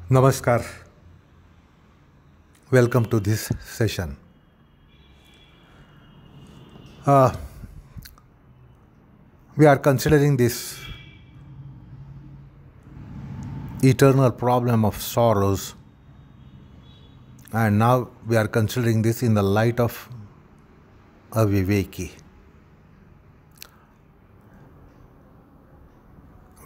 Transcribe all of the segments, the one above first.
Namaskar. Welcome to this session. Uh, we are considering this eternal problem of sorrows, and now we are considering this in the light of a Viveki.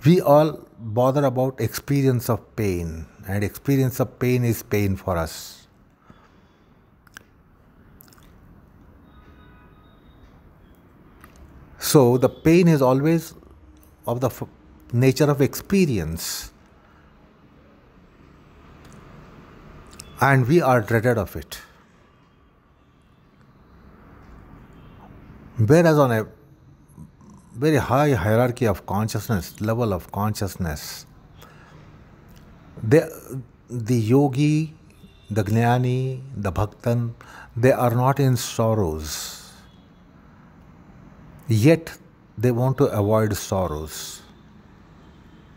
We all bother about experience of pain, and experience of pain is pain for us. So the pain is always of the nature of experience, and we are dreaded of it. Whereas on a very high hierarchy of consciousness, level of consciousness, the yogi, the jnani, the bhaktan, they are not in sorrows. Yet they want to avoid sorrows.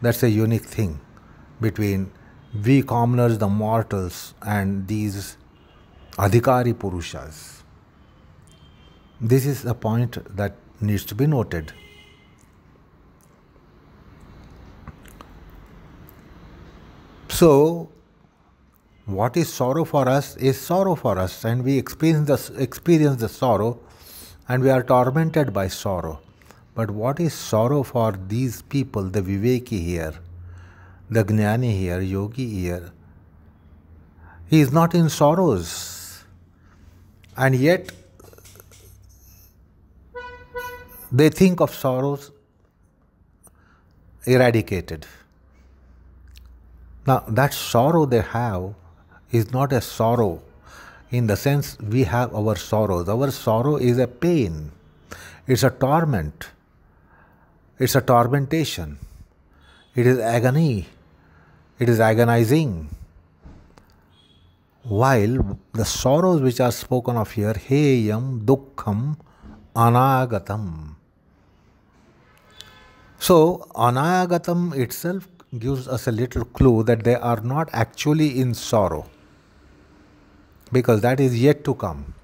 That's a unique thing between we commoners, the mortals, and these adhikari purushas. This is a point that needs to be noted. So, what is sorrow for us is sorrow for us, and we experience the sorrow, and we are tormented by sorrow. But what is sorrow for these people, the Viveki here, the Jnani here, Yogi here? He is not in sorrows, and yet they think of sorrows eradicated. Now, that sorrow they have is not a sorrow in the sense we have our sorrows. Our sorrow is a pain, it's a torment, it's a tormentation, it is agony, it is agonizing. While the sorrows which are spoken of here, heyam, dukkham, anagatam. So, anagatam itself gives us a little clue that they are not actually in sorrow, because that is yet to come.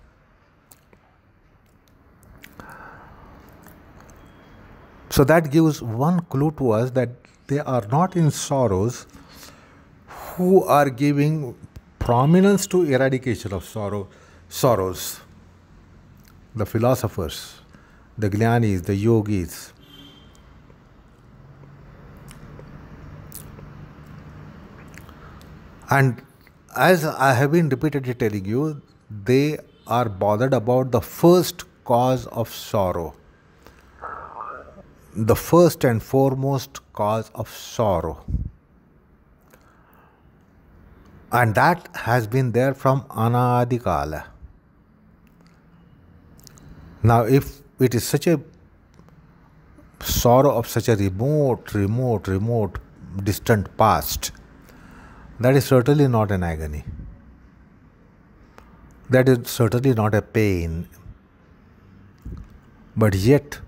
So that gives one clue to us that they are not in sorrows who are giving prominence to eradication of sorrows. The philosophers, the jnanis, the yogis. And as I have been repeatedly telling you, they are bothered about the first cause of sorrow. The first and foremost cause of sorrow. And that has been there from Anadikala. Now, if it is such a sorrow of such a remote, distant past, that is certainly not an agony. That is certainly not a pain. But yet,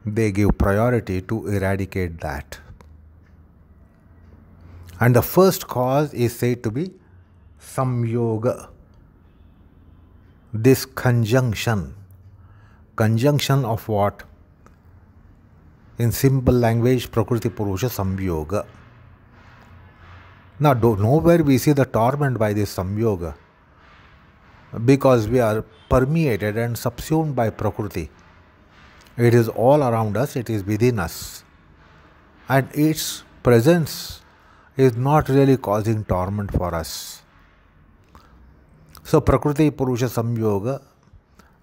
they give priority to eradicate that. And the first cause is said to be samyoga. This conjunction. Conjunction of what? In simple language, Prakriti Purusha samyoga. Now, nowhere we see the torment by this samyoga, because we are permeated and subsumed by Prakriti. It is all around us, it is within us. And its presence is not really causing torment for us. So, Prakriti Purusha samyoga,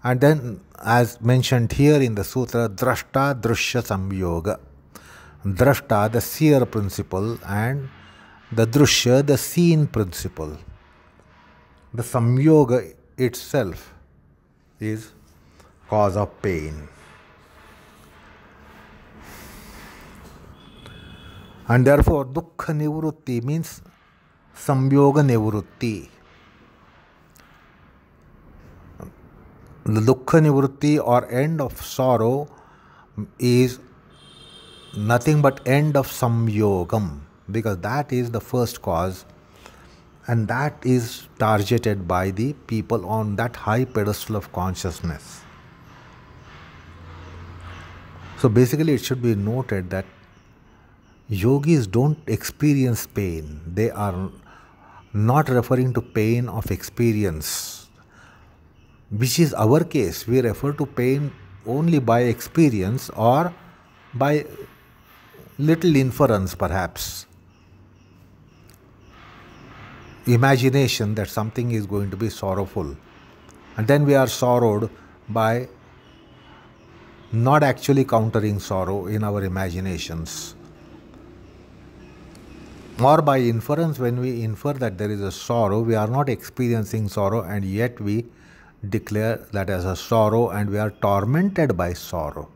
and then as mentioned here in the sutra, drashta drushya samyoga. Drashta, the seer principle, and the drushya, the seen principle. The samyoga itself is cause of pain. And therefore, dukkha nivrutti means samyoga nivrutti. The dukkha nivrutti or end of sorrow is nothing but end of samyogam, because that is the first cause And that is targeted by the people on that high pedestal of consciousness. So basically it should be noted that yogis don't experience pain. They are not referring to pain of experience, which is our case. We refer to pain only by experience or by little inference perhaps. Imagination that something is going to be sorrowful. And then we are sorrowed by not actually countering sorrow in our imaginations. Or by inference, when we infer that there is a sorrow, we are not experiencing sorrow and yet we declare that as a sorrow and we are tormented by sorrow.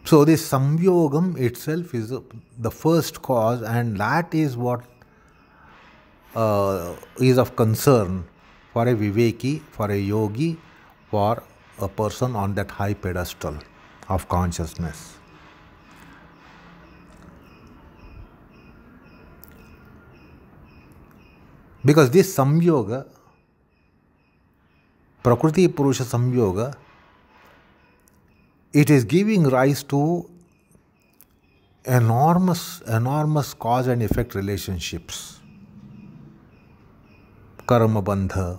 So this samyogam itself is the first cause, and that is what is of concern for a viveki, for a yogi, for a person on that high pedestal of consciousness. Because this samyoga, Prakriti Purusha samyoga, it is giving rise to enormous cause and effect relationships. Karmabandha,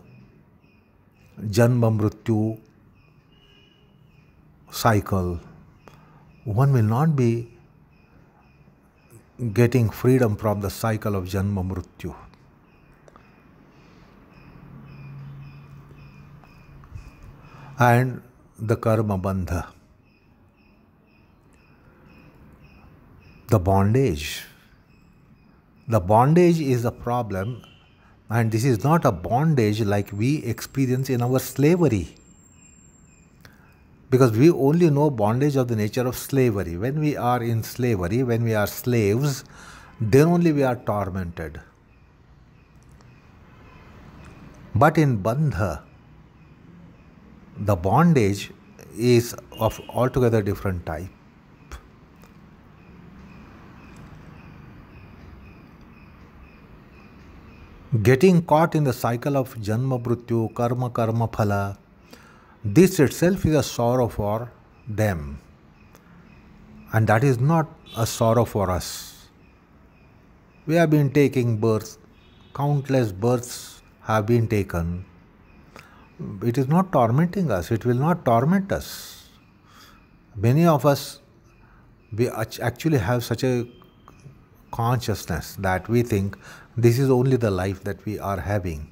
Janma-Mr cycle. One will not be getting freedom from the cycle of Janma-Mr. And the Karmabandha, the bondage. The bondage is a problem, and this is not a bondage like we experience in our slavery. Because we only know bondage of the nature of slavery. When we are in slavery, when we are slaves, then only we are tormented. But in bandha, the bondage is of altogether different type. Getting caught in the cycle of Janma-Mr, karma phala, this itself is a sorrow for them. And that is not a sorrow for us. We have been taking births, countless births have been taken. It is not tormenting us, it will not torment us. Many of us, we actually have such a consciousness that we think this is only the life that we are having.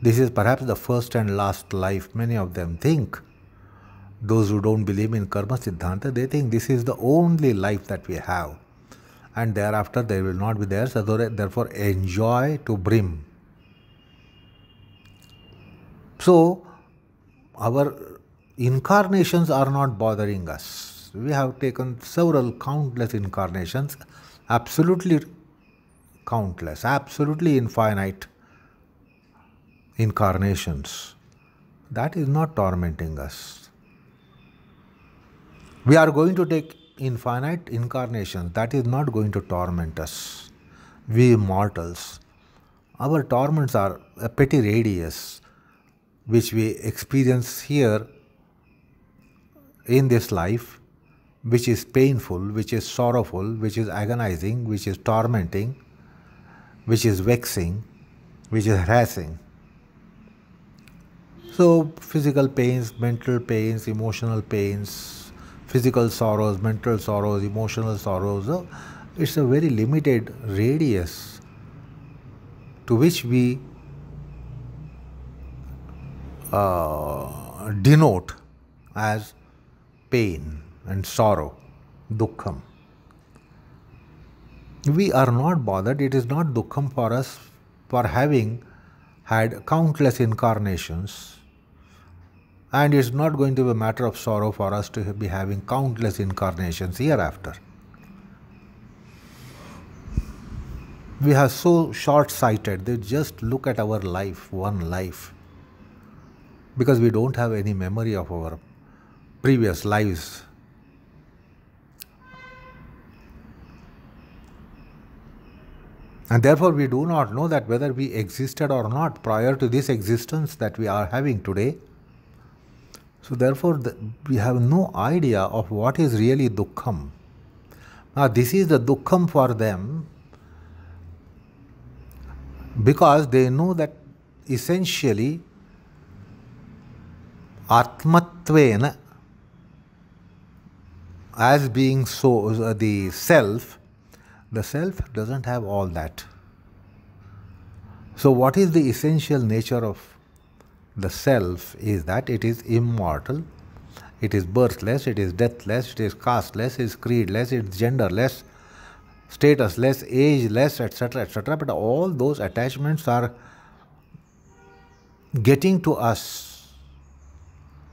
This is perhaps the first and last life, many of them think. Those who don't believe in karma siddhanta, they think this is the only life that we have. And thereafter there will not be there, so therefore enjoy to brim. So, our incarnations are not bothering us. We have taken several countless incarnations, absolutely countless, absolutely infinite incarnations. That is not tormenting us. We are going to take infinite incarnations. That is not going to torment us. We immortals, our torments are a petty radius which we experience here in this life, which is painful, which is sorrowful, which is agonizing, which is tormenting, which is vexing, which is harassing. So physical pains, mental pains, emotional pains, physical sorrows, mental sorrows, emotional sorrows, it's a very limited radius to which we denote as pain and sorrow, dukkham. We are not bothered, it is not dukkham for us for having had countless incarnations, and it's not going to be a matter of sorrow for us to be having countless incarnations hereafter. We are so short-sighted, they just look at our life, one life, because we don't have any memory of our previous lives. And therefore we do not know that whether we existed or not prior to this existence that we are having today. So therefore we have no idea of what is really dukkham. Now this is the dukkham for them because they know that essentially atmatvena, as being so, the self doesn't have all that. So what is the essential nature of the self is that it is immortal, it is birthless, it is deathless, it is casteless, it is creedless, it is genderless, statusless, ageless, etc., etc. But all those attachments are getting to us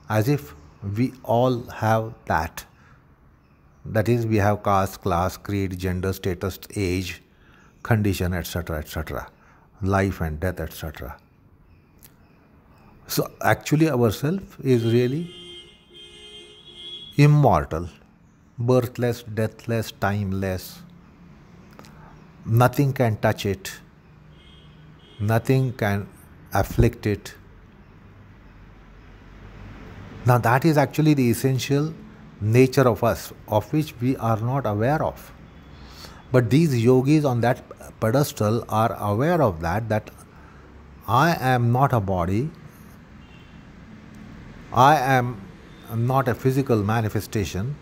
as if we all have that. That is, we have caste, class, creed, gender, status, age, condition, etc., etc., life and death, etc. So actually our self is really immortal, birthless, deathless, timeless. Nothing can touch it, nothing can afflict it. Now that is actually the essential nature of us, of which we are not aware of. But these yogis on that pedestal are aware of that I am not a body, I am not a physical manifestation,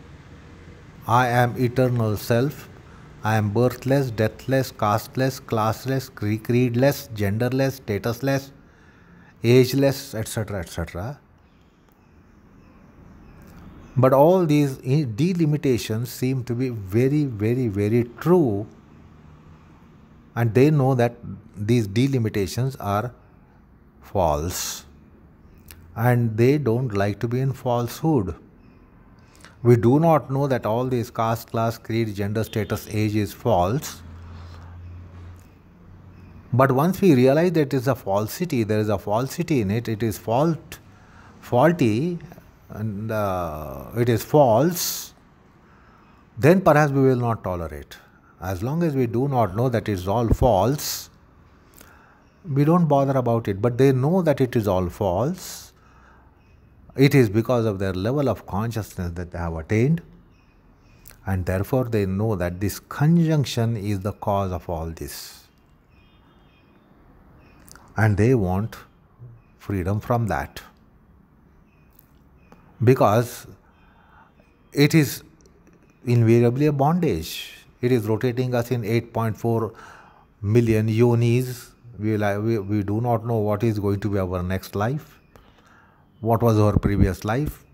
I am eternal self, I am birthless, deathless, casteless, classless, creedless, genderless, statusless, ageless, etc., etc. But all these delimitations seem to be very, very, very true, and they know that these delimitations are false, and they don't like to be in falsehood. We do not know that all these caste, class, creed, gender, status, age is false. But once we realize that it is a falsity, there is a falsity in it, it is faulty, and it is false, then perhaps we will not tolerate. As long as we do not know that it is all false, we don't bother about it. But they know that it is all false. It is because of their level of consciousness that they have attained, and therefore they know that this conjunction is the cause of all this. And they want freedom from that, because it is invariably a bondage. It is rotating us in 8.4 million yonis. We do not know what is going to be our next life, what was our previous life,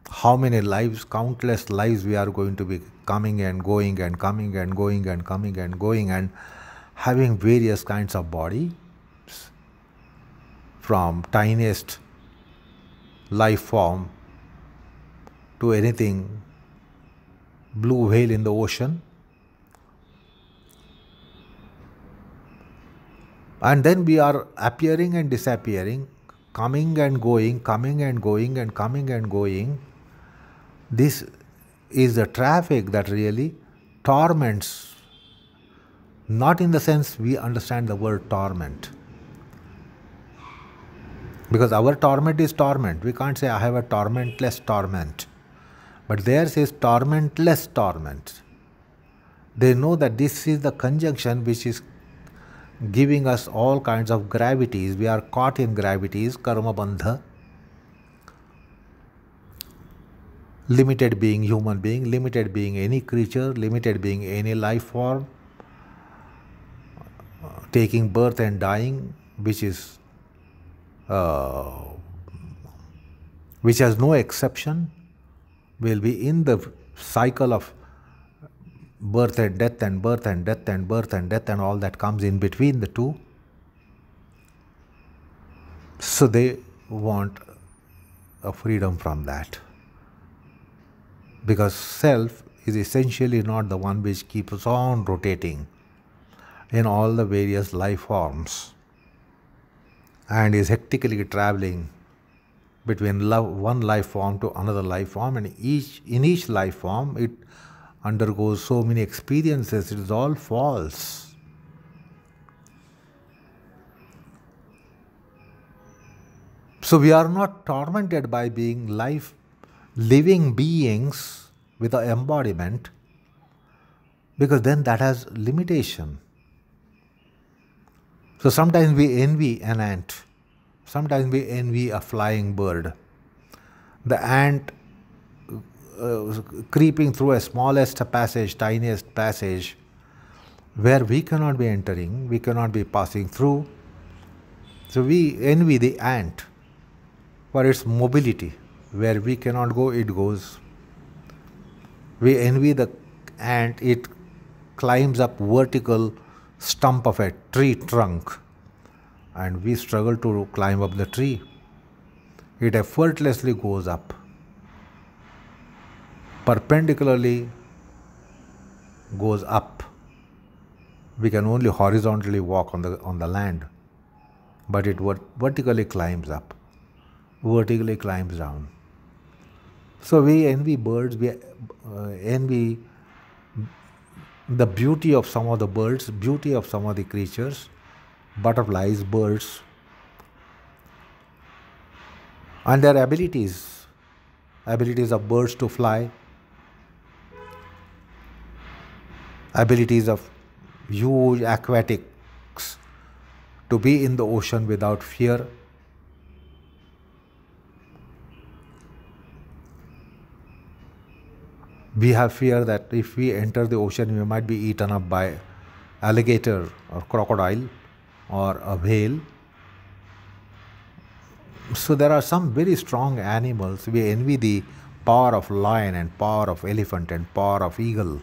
how many lives, countless lives we are going to be coming and going and coming and going and coming and going and having various kinds of body, from tiniest life form to anything blue whale in the ocean. And then we are appearing and disappearing, coming and going, coming and going and coming and going. This is the traffic that really torments, not in the sense we understand the word torment. Because our torment is torment. We can't say I have a tormentless torment. But theirs is tormentless torment. They know that this is the conjunction which is giving us all kinds of gravities. We are caught in gravities, Karmabandha. Limited being human being, limited being any creature, limited being any life form, taking birth and dying, which has no exception, will be in the cycle of birth and death and birth and death and birth and death and all that comes in between the two. So they want a freedom from that, because self is essentially not the one which keeps on rotating in all the various life forms and is hectically traveling between one life form to another life form, and in each life form it undergoes so many experiences. It is all false. So we are not tormented by being living beings with an embodiment, because then that has limitation. So sometimes we envy an ant, sometimes we envy a flying bird. The ant creeping through a smallest passage, tiniest passage, where we cannot be entering, we cannot be passing through. So we envy the ant for its mobility. Where we cannot go, it goes. We envy the ant, it climbs up vertical stump of a tree trunk, and we struggle to climb up the tree. It effortlessly goes up. Perpendicularly goes up. We can only horizontally walk on the land, but it vertically climbs up, vertically climbs down. So we envy birds, we envy the beauty of some of the birds, beauty of some of the creatures, butterflies, birds, and their abilities of birds to fly, abilities of huge aquatics to be in the ocean without fear. We have fear that if we enter the ocean, we might be eaten up by alligator or crocodile or a whale. So there are some very strong animals. We envy the power of lion and power of elephant and power of eagle.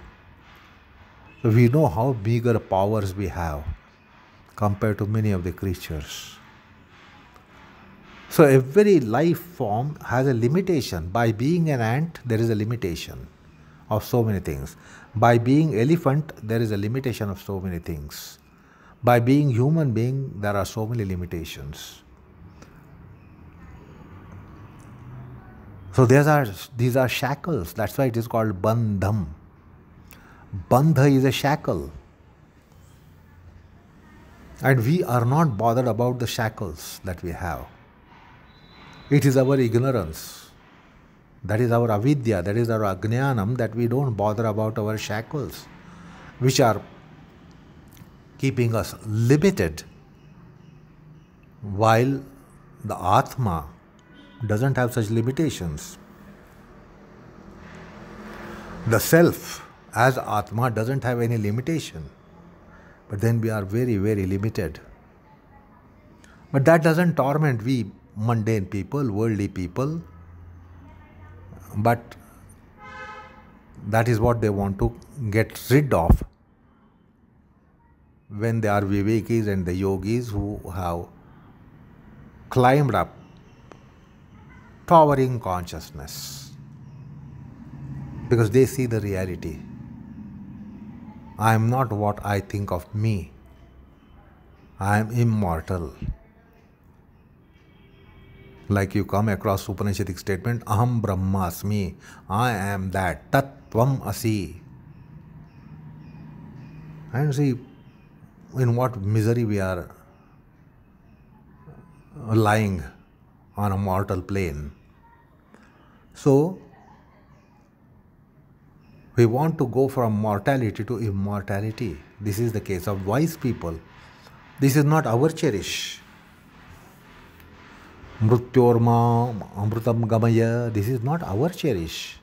So we know how meager powers we have compared to many of the creatures. So every life form has a limitation. By being an ant, there is a limitation of so many things. By being elephant, there is a limitation of so many things. By being human being, there are so many limitations. So these are shackles. That's why it is called bandham. Bandha is a shackle. And we are not bothered about the shackles that we have. It is our ignorance. That is our avidya, that is our ajnanam, that we don't bother about our shackles, which are keeping us limited, while the Atma doesn't have such limitations. The self as Atma doesn't have any limitation, but then we are very, very limited. But that doesn't torment we mundane people, worldly people, but that is what they want to get rid of when they are vivekis and the yogis who have climbed up towering consciousness, because they see the reality. I am not what I think of me. I am immortal. Like you come across Upanishadic statement, Aham Brahmasmi, I am that, Tat Tvam Asi. And see in what misery we are lying on a mortal plane. So, we want to go from mortality to immortality. This is the case of wise people. This is not our cherish. Mrutyorma amrutam gamaya. This is not our cherish.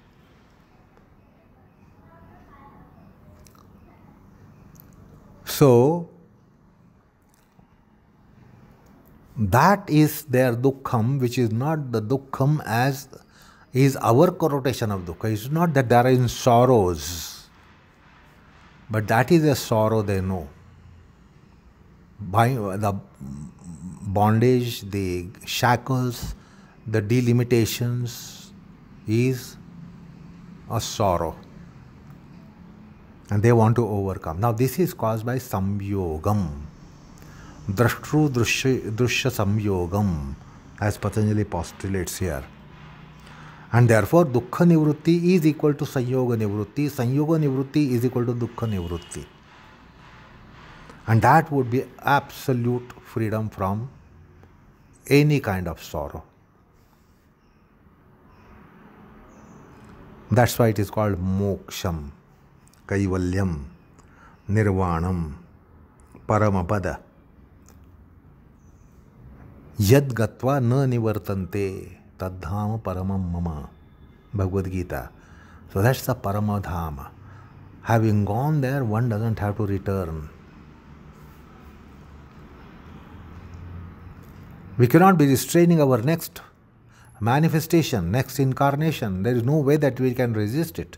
So, that is their dukkham, which is not the dukkham as is our connotation of dukkha. It's not that they are in sorrows, but that is a sorrow they know. By the bondage, the shackles, the delimitations is a sorrow, and they want to overcome. Now this is caused by samyogam, drashtru drushya samyogam, as Patanjali postulates here. And therefore dukkha nivrutti is equal to sanyoga nivrutti, sanyoga nivrutti is equal to dukkha nivrutti. And that would be absolute freedom from any kind of sorrow. That's why it is called moksham, kaivalyam, nirvanam, paramapada. Yad gatva na nivartante tadhama paramam mama. Bhagavad Gita. So that's the Paramadhama. Having gone there, one doesn't have to return. We cannot be restraining our next manifestation, next incarnation. There is no way that we can resist it.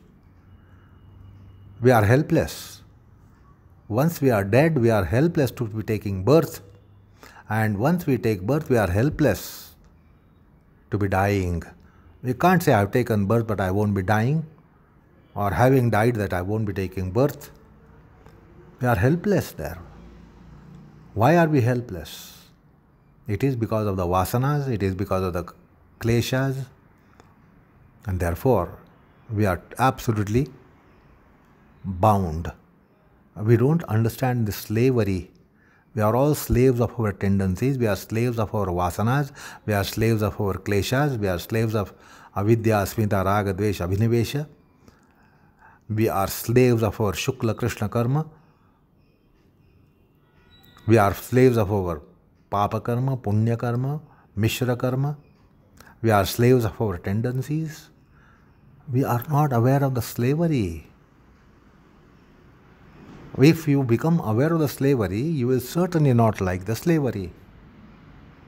We are helpless. Once we are dead, we are helpless to be taking birth. And once we take birth, we are helpless to be dying. We can't say, I've taken birth, but I won't be dying. Or having died, that I won't be taking birth. We are helpless there. Why are we helpless? It is because of the vasanas, it is because of the kleshas, and therefore we are absolutely bound. We don't understand the slavery. We are all slaves of our tendencies, we are slaves of our vasanas, we are slaves of our kleshas, we are slaves of avidya, asmita, raga, dvesha, abhinivesha. We are slaves of our Shukla Krishna karma. We are slaves of our Papa karma, Punya karma, Mishra karma. We are slaves of our tendencies. We are not aware of the slavery. If you become aware of the slavery, you will certainly not like the slavery.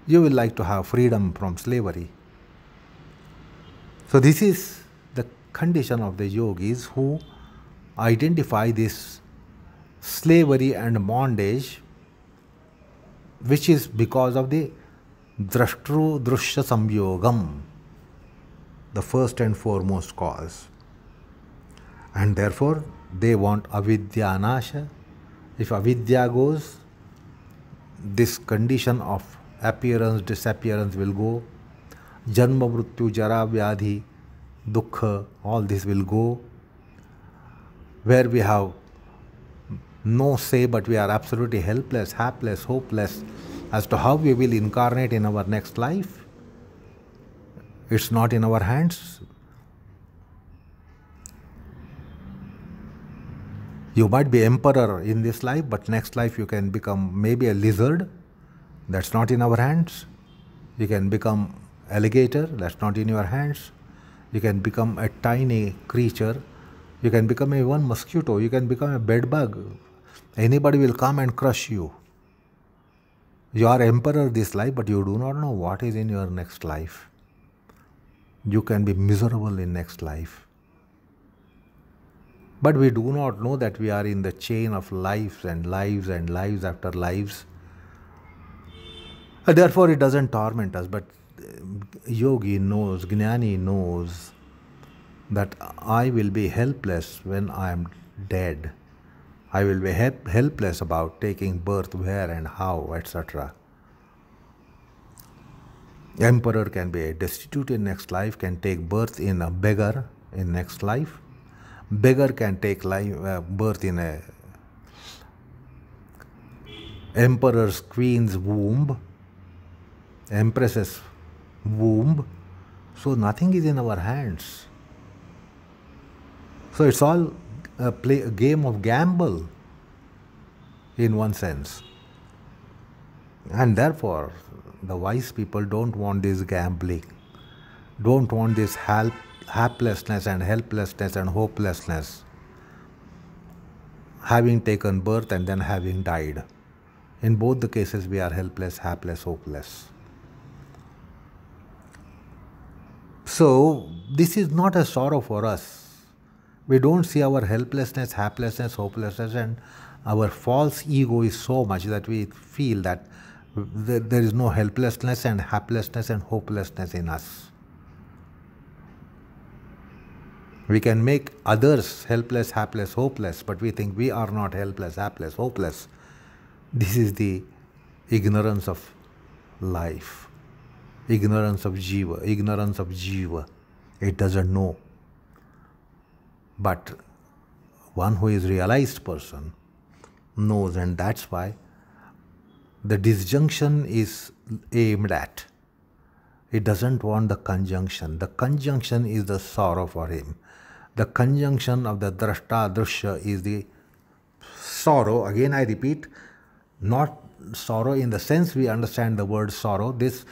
You will like to have freedom from slavery. So this is the condition of the yogis who identify this slavery and bondage, which is because of the drashtru drushya samyogam, the first and foremost cause. And therefore they want avidya nasha. If avidya goes, this condition of appearance, disappearance will go. Janma, mrityu, jara, vyadhi, dukkha, all this will go. Where we have no say, but we are absolutely helpless, hapless, hopeless as to how we will incarnate in our next life. It's not in our hands. You might be emperor in this life, but next life you can become maybe a lizard. That's not in our hands. You can become alligator. That's not in your hands. You can become a tiny creature. You can become a one mosquito. You can become a bed bug. Anybody will come and crush you. You are emperor this life, but you do not know what is in your next life. You can be miserable in next life. But we do not know that we are in the chain of lives and lives and lives after lives. And therefore it doesn't torment us, but yogi knows, jnani knows that I will be helpless when I am dead. I will be helpless about taking birth, where and how, etc. Emperor can be destitute in next life, can take birth in a beggar in next life. Beggar can take birth in a emperor's queen's womb, empress's womb. So nothing is in our hands. So it's all a game of gamble in one sense. And therefore, the wise people don't want this gambling, don't want this haplessness and helplessness and hopelessness, having taken birth and then having died. In both the cases, we are helpless, hapless, hopeless. So, this is not a sorrow for us. We don't see our helplessness, haplessness, hopelessness, and our false ego is so much that we feel that there is no helplessness and haplessness and hopelessness in us. We can make others helpless, hapless, hopeless, but we think we are not helpless, hapless, hopeless. This is the ignorance of life, ignorance of jiva, ignorance of jiva. It doesn't know. But one who is realized person knows, and that's why the disjunction is aimed at. It doesn't want the conjunction. The conjunction is the sorrow for him. The conjunction of the drashta, drushya is the sorrow. Again, I repeat, not sorrow in the sense we understand the word sorrow. This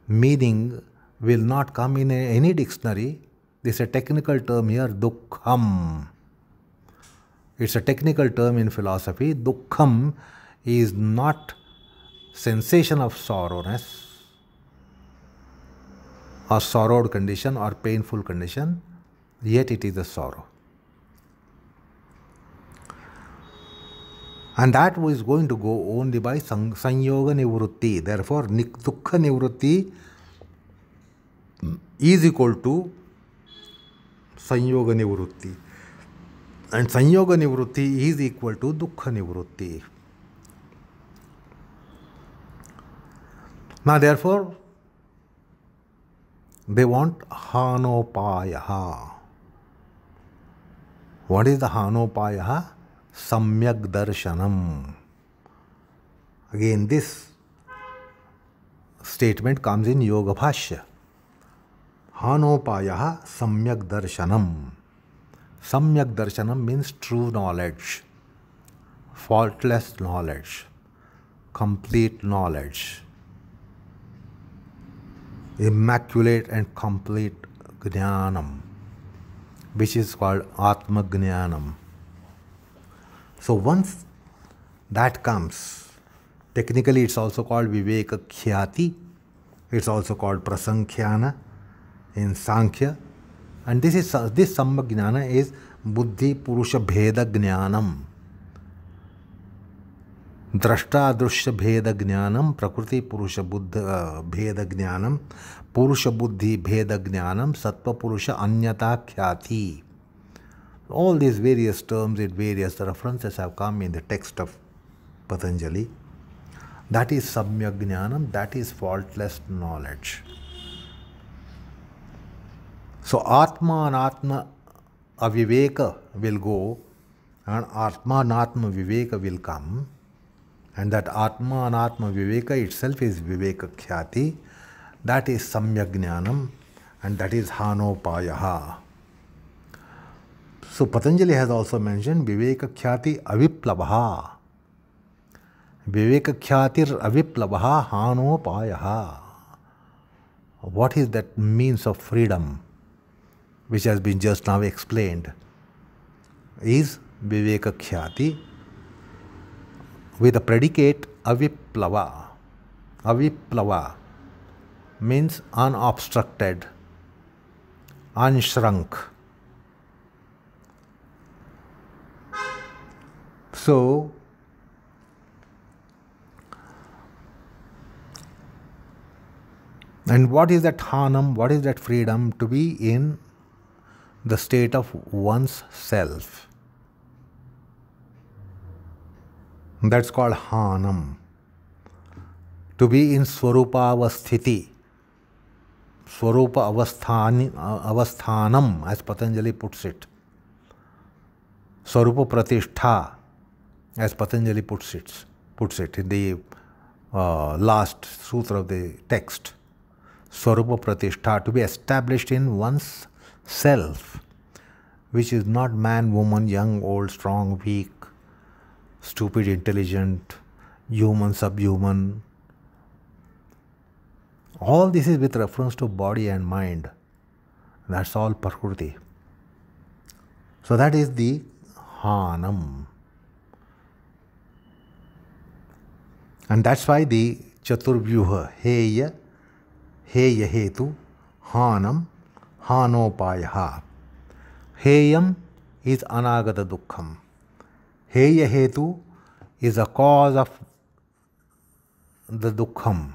meaning will not come in any dictionary. This is a technical term here, dukkham. It's a technical term in philosophy. Dukkham is not sensation of sorrowness or sorrowed condition or painful condition, yet it is a sorrow. And that is going to go only by sanyoga nivrutti. Therefore, dukkha nivrutti is equal to sanyoga nivrutti. And sanyoga nivrutti is equal to dukkha nivrutti. Now, therefore, they want hanopayaha. What is the hanopayaha? Samyak darshanam. Again, this statement comes in Yoga Bhashya. Hanopayaha samyak darshanam. Samyak darshanam means true knowledge, faultless knowledge, complete knowledge, immaculate and complete jnanam, which is called atma jnanam. So once that comes, technically it's also called viveka khyati, it's also called prasankhya in Sankhya, and this samyak jnana is buddhi purusha bheda jnanam. Drashta drushya bheda jnanam, prakriti purusha buddha bheda jnanam, purusha buddhi bheda jnanam, sattva purusha anyata khyati. All these various terms in various references have come in the text of Patanjali. That is samyak jnanam, that is faultless knowledge. So Atma and Atma aviveka will go, and Atma and Atma viveka will come, and that Atma and Atma viveka itself is viveka khyati, that is samyak jnanam, and that is hanopayaha. So Patanjali has also mentioned viveka khyati aviplavaha. Viveka khyatir aviplavaha hanopayaha. What is that means of freedom, which has been just now explained, is viveka khyati with the predicate aviplava. Aviplava means unobstructed, unshrunk. So, and what is that hanam, what is that freedom? To be in the state of one's self. That's called hanam. To be in swarupa avasthiti, swarupa avasthanam, as Patanjali puts it. Swarupa pratishtha, as Patanjali puts it in the last sutra of the text. Swarupa pratishtha, to be established in one's self, which is not man, woman, young, old, strong, weak, stupid, intelligent, human, subhuman. All this is with reference to body and mind. That's all Prakriti. So that is the Hanam. And that's why the Chaturvyuha, Heyahetu, Hanam, Hanopayaha. Heyam is anagata dukkham. Heyahetu is a cause of the dukkham.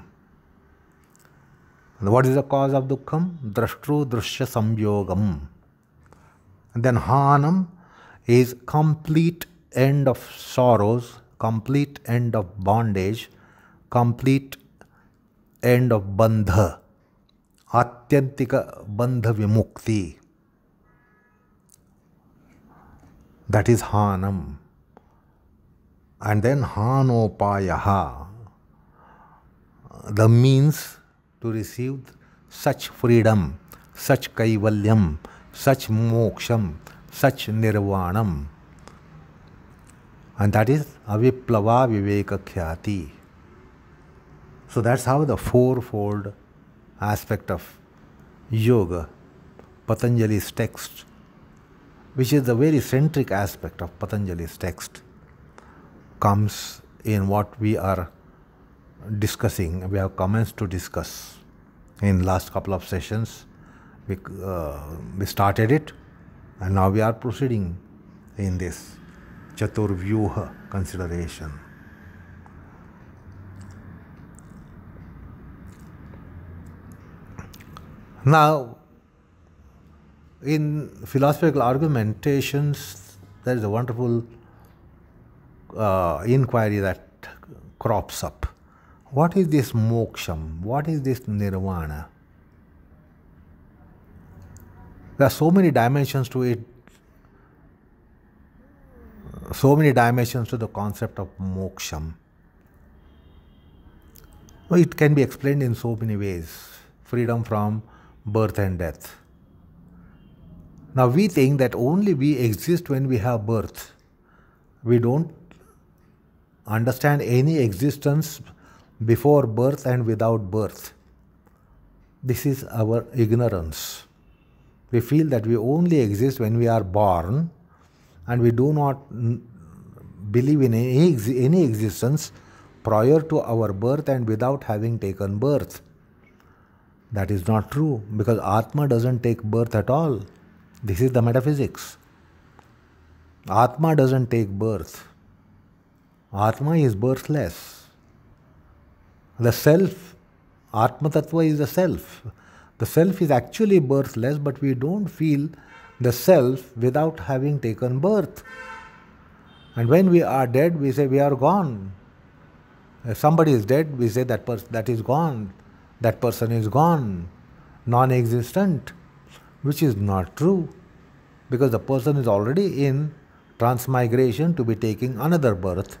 What is the cause of dukkham? Drashtru drushya samyogam. And then Hanam is complete end of sorrows, complete end of bondage, complete end of bandha, atyantika bandha vimukti. That is Hanam. And then Hanopayaha, the means to receive such freedom, such kaivalyam, such moksham, such nirvanam. And that is aviplava viveka khyati. So that's how the fourfold aspect of yoga, Patanjali's text, which is the very centric aspect of Patanjali's text, comes in what we are discussing. We have commenced to discuss in last couple of sessions. We started it, and now we are proceeding in this Chaturvyuha consideration. Now, in philosophical argumentations, there is a wonderful inquiry that crops up. What is this moksham? What is this nirvana? There are so many dimensions to it, so many dimensions to the concept of moksham. It can be explained in so many ways. Freedom from birth and death. Now we think that only we exist when we have birth. We don't understand any existence before birth and without birth. This is our ignorance. We feel that we only exist when we are born, and we do not believe in any existence prior to our birth and without having taken birth. That is not true, because Atma doesn't take birth at all. This is the metaphysics. Atma doesn't take birth. Atma is birthless. The self, Atma Tattva is the self. The self is actually birthless, but we don't feel the self without having taken birth. And when we are dead, we say we are gone. If somebody is dead, we say that is gone. That person is gone, non-existent, which is not true, because the person is already in transmigration to be taking another birth.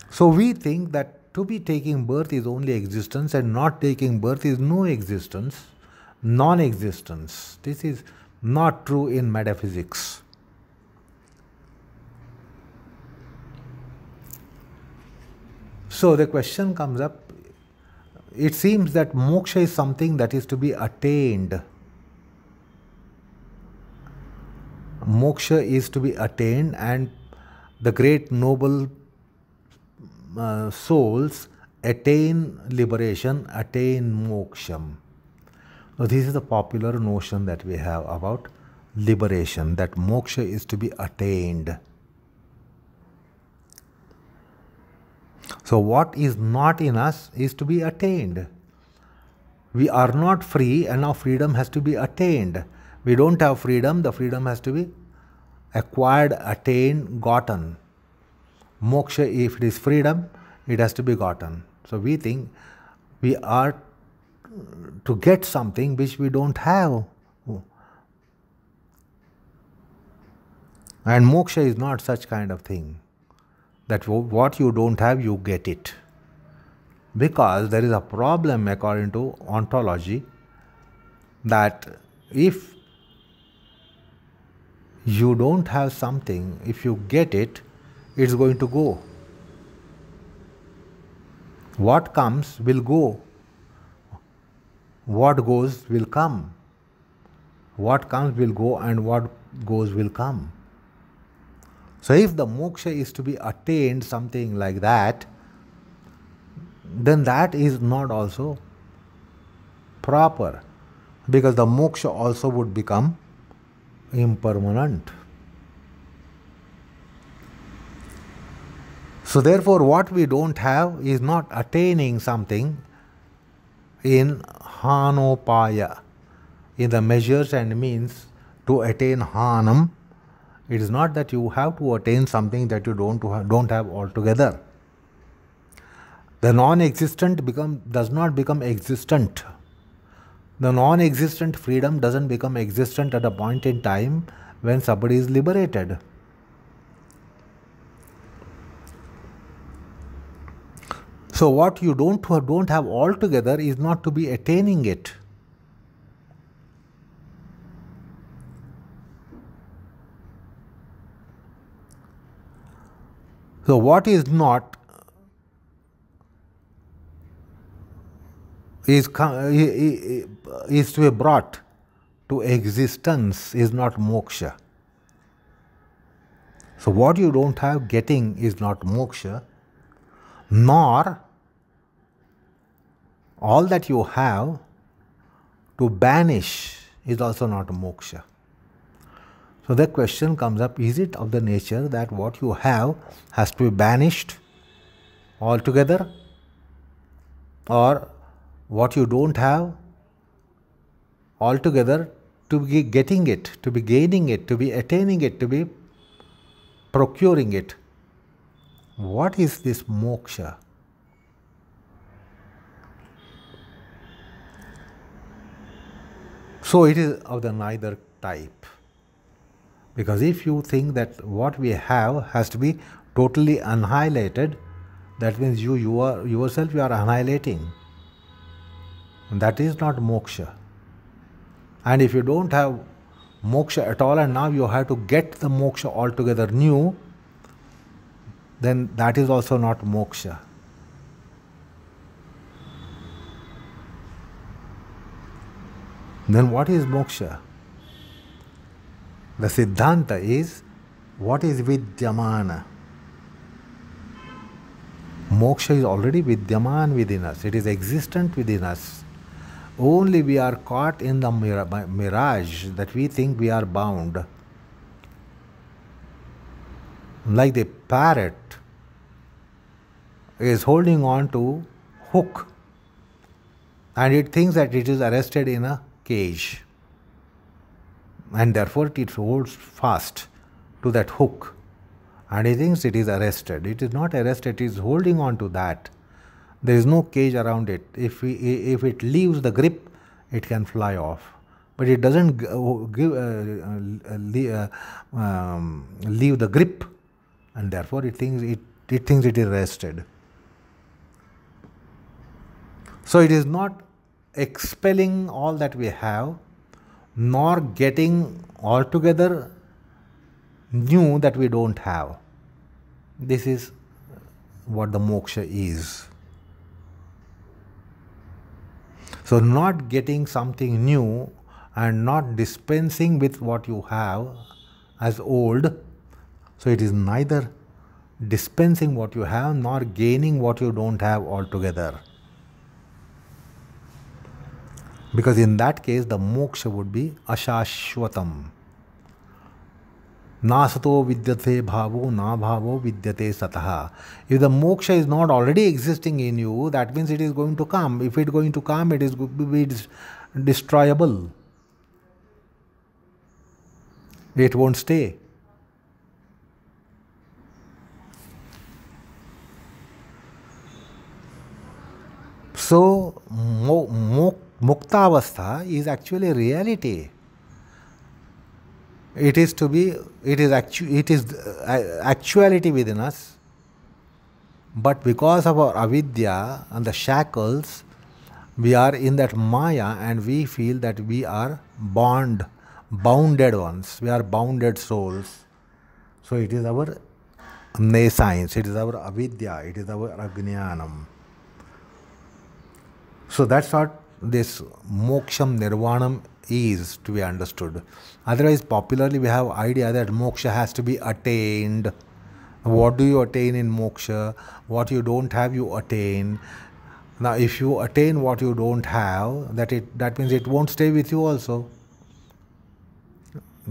So we think that to be taking birth is only existence, and not taking birth is no existence, non-existence. This is not true in metaphysics. So the question comes up, it seems that moksha is something that is to be attained. Moksha is to be attained, and the great noble souls attain liberation, attain moksham. So this is the popular notion that we have about liberation, that moksha is to be attained. So what is not in us is to be attained. We are not free, and now freedom has to be attained. We don't have freedom, the freedom has to be acquired, attained, gotten. Moksha, if it is freedom, it has to be gotten. So we think we are to get something which we don't have. And moksha is not such kind of thing, that what you don't have, you get it. Because there is a problem according to ontology, that if you don't have something, if you get it, it's going to go. What comes will go. What goes will come. What comes will go, and what goes will come. So if the moksha is to be attained, something like that, then that is not also proper, because the moksha also would become impermanent. So therefore what we don't have is not attaining something in hanopaya, in the measures and means to attain hanam. It is not that you have to attain something that you don't have altogether. The non-existent does not become existent. The non-existent freedom doesn't become existent at a point in time when somebody is liberated. So what you don't have altogether is not to be attaining it. So what is not is to be brought to existence is not moksha. So what you don't have, getting is not moksha, nor all that you have to banish is also not moksha. So the question comes up, is it of the nature that what you have has to be banished altogether, or what you don't have altogether to be getting it, to be gaining it, to be attaining it, to be procuring it? What is this moksha? So it is of the neither type. Because if you think that what we have has to be totally annihilated, that means you are yourself you are annihilating. And that is not moksha. And if you don't have moksha at all and now you have to get the moksha altogether new, then that is also not moksha. Then what is moksha? The Siddhanta is what is vidyamana. Moksha is already vidyaman within us, it is existent within us. Only we are caught in the mirage that we think we are bound. Like the parrot is holding on to hook and it thinks that it is arrested in a cage, and therefore it holds fast to that hook and he thinks it is arrested. It is not arrested, it is holding on to that. There is no cage around it. If it leaves the grip, it can fly off. But it doesn't leave the grip, and therefore it thinks it is arrested. So it is not expelling all that we have, nor getting altogether new that we don't have. This is what the moksha is. So not getting something new and not dispensing with what you have as old. So it is neither dispensing what you have nor gaining what you don't have altogether. Because in that case the moksha would be ashashvatam. Nasato vidyate bhavo na bhavo vidyate sataha. If the moksha is not already existing in you, that means it is going to come. If it is going to come, it is going to be destroyable. It won't stay. So muktavastha is actually reality. It is actuality within us, but because of our avidya and the shackles, we are in that maya and we feel that we are bounded ones, we are bounded souls. So it is our nescience, it is our avidya, it is our ajnanam. So that's what this moksham nirvanam is to be understood. Otherwise, popularly we have idea that moksha has to be attained. What do you attain in moksha? What you don't have, you attain. Now, if you attain what you don't have, that means it won't stay with you also.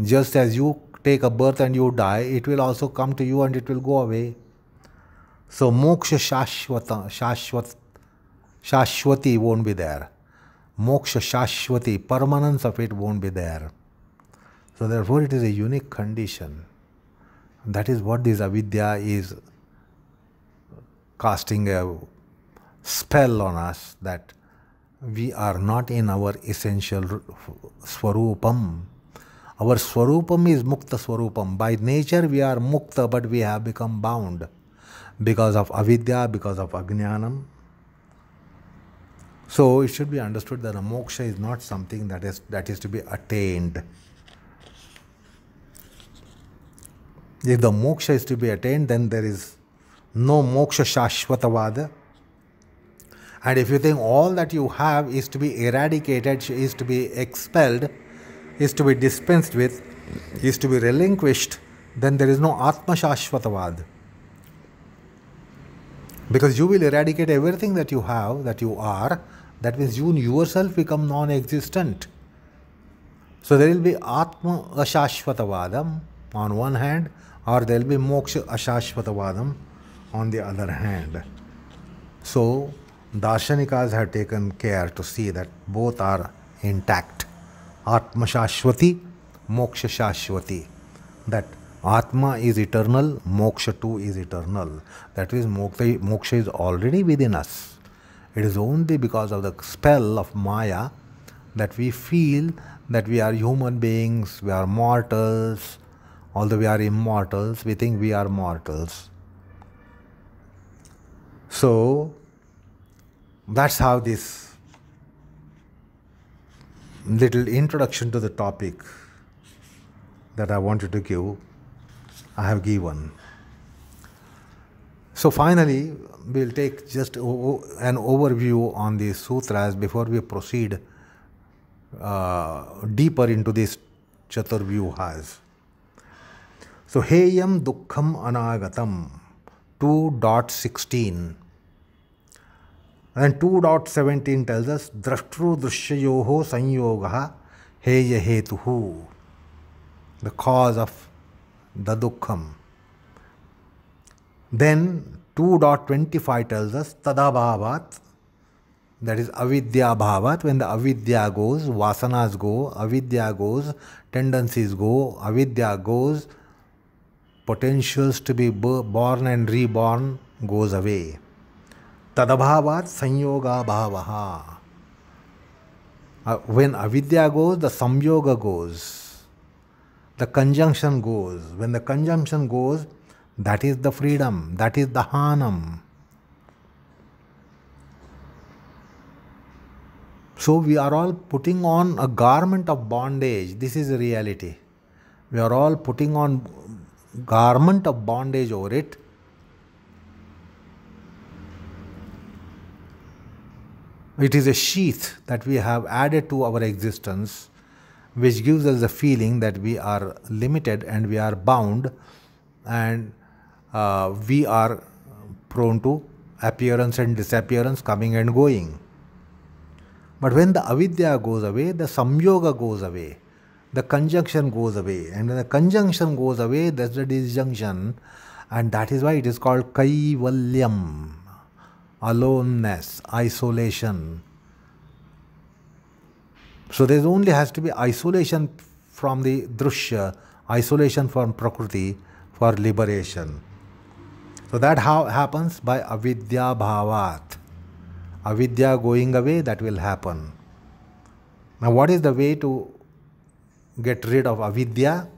Just as you take a birth and you die, it will also come to you and it will go away. So moksha shashwati won't be there. Moksha shashwati, permanence of it won't be there. So therefore it is a unique condition. That is what this avidya is casting a spell on us, that we are not in our essential swarupam. Our swarupam is mukta swarupam. By nature we are mukta, but we have become bound because of avidya, because of ajnanam. So it should be understood that a moksha is not something that is to be attained. If the moksha is to be attained, then there is no moksha shashvatavada. And if you think all that you have is to be eradicated, is to be expelled, is to be dispensed with, is to be relinquished, then there is no Atma Shashvatavad. Because you will eradicate everything that you have, that you are, that means you yourself become non-existent. So there will be Atma Ashashvatavadam on one hand, or there will be Moksha Ashashvatavadam on the other hand. So Darshanikas have taken care to see that both are intact. Atma Shashvati, Moksha Shashvati. That Atma is eternal, Moksha too is eternal. That is, Moksha is already within us. It is only because of the spell of Maya that we feel that we are human beings, we are mortals. Although we are immortals, we think we are mortals. So, that's how this little introduction to the topic that I wanted to give, I have given. So finally, we'll take just an overview on the sutras before we proceed deeper into these Chaturvyuhas. So, Heyam Dukkham Anagatam, 2.16. And 2.17 tells us, Drashtru Drishyayoho Sanyogaha Heyahetu, the cause of the Dukkham. Then 2.25 tells us, Tadabhavat, that is Avidya Bhavat, when the Avidya goes, Vasanas go, Avidya goes, tendencies go, Avidya goes, potentials to be born and reborn goes away. Tadabhavat sanyoga bhavaha. When avidya goes, the samyoga goes. The conjunction goes. When the conjunction goes, that is the freedom, that is the hanam. So we are all putting on a garment of bondage. This is the reality. We are all putting on garment of bondage over it. It is a sheath that we have added to our existence, which gives us the feeling that we are limited and we are bound, and we are prone to appearance and disappearance, coming and going. But when the avidya goes away, the samyoga goes away, the conjunction goes away, and when the conjunction goes away, that's the disjunction, and that is why it is called kaivalyam. Aloneness, isolation. So there only has to be isolation from the drushya, isolation from prakriti for liberation. So that how happens? By avidya bhavat. Avidya going away, that will happen. Now what is the way to get rid of avidya?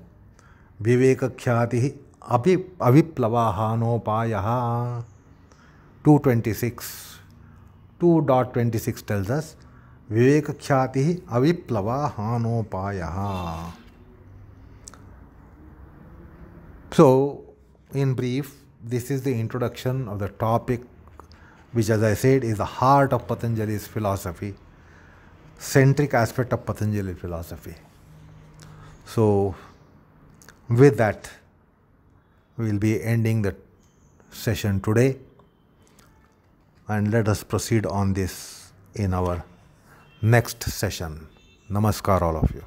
Viveka khyati aviplavahanopāyaha. 2.26. 2.26 tells us, Viveka khyati aviplavahanopāyaha. So, in brief, this is the introduction of the topic, which, as I said, is the heart of Patanjali's philosophy, centric aspect of Patanjali philosophy. So, with that, we will be ending the session today, and let us proceed on this in our next session. Namaskar, all of you.